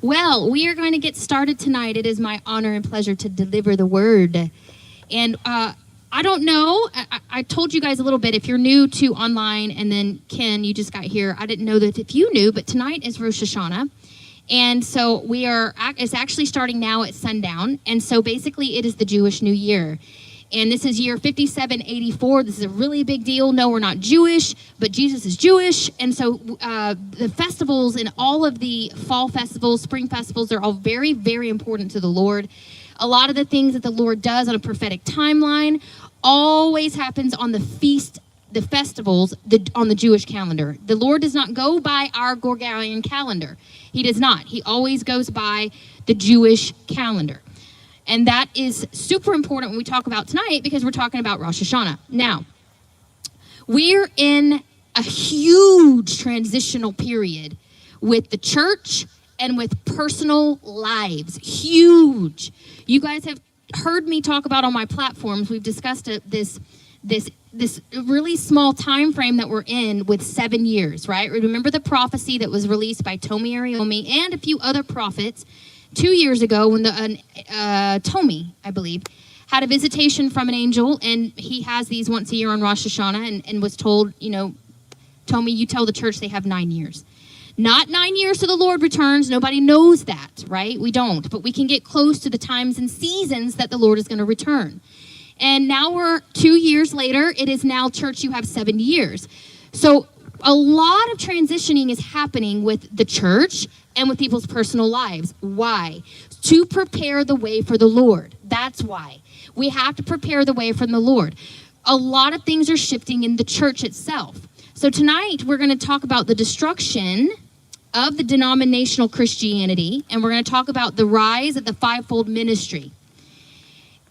Well, we are going to get started tonight. It is my honor and pleasure to deliver the word. And I don't know, I told you guys a little bit. If you're new to online, and then Ken, you just got here, I didn't know that if you knew, but tonight is Rosh Hashanah. And so it's actually starting now at sundown. And so basically it is the Jewish New Year. And this is year 5784. This is a really big deal. No, we're not Jewish, but Jesus is Jewish. And so the festivals and all of the fall festivals, spring festivals, are all very, very important to the Lord. A lot of the things that the Lord does on a prophetic timeline always happens on the festivals on the Jewish calendar. The Lord does not go by our Gregorian calendar. He does not. He always goes by the Jewish calendar. And that is super important when we talk about tonight, because we're talking about Rosh Hashanah. Now, we're in a huge transitional period with the church and with personal lives. Huge. You guys have heard me talk about on my platforms. We've discussed this really small time frame that we're in with 7 years, right? Remember the prophecy that was released by Tomi Ariomi and a few other prophets 2 years ago when Tomi, I believe, had a visitation from an angel, and he has these once a year on Rosh Hashanah, and was told, Tomi, you tell the church they have 9 years. Not 9 years till the Lord returns. Nobody knows that, right? We don't. But we can get close to the times and seasons that the Lord is going to return. And now we're 2 years later. It is now, church, you have 7 years. So a lot of transitioning is happening with the church and with people's personal lives. Why? To prepare the way for the Lord. That's why. We have to prepare the way for the Lord. A lot of things are shifting in the church itself. So tonight we're going to talk about the destruction of the denominational Christianity, and we're going to talk about the rise of the fivefold ministry.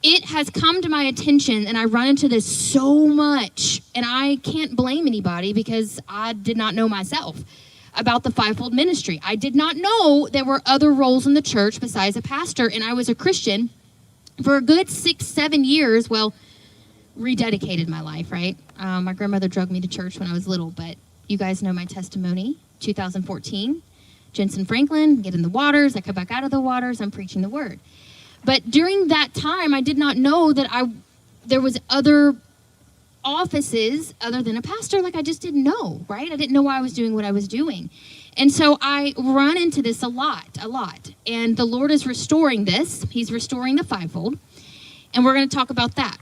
It has come to my attention, and I run into this so much, and I can't blame anybody because I did not know myself about the fivefold ministry. I did not know there were other roles in the church besides a pastor, and I was a Christian for a good 6-7 years. Well, rededicated my life, right? My grandmother drugged me to church when I was little, but you guys know my testimony. 2014, Jensen Franklin, get in the waters. I come back out of the waters. I'm preaching the word. But during that time, I did not know that there was other offices other than a pastor. Like, I just didn't know, right? I didn't know why I was doing what I was doing. And so I run into this a lot. And the Lord is restoring this. He's restoring the fivefold. And we're going to talk about that.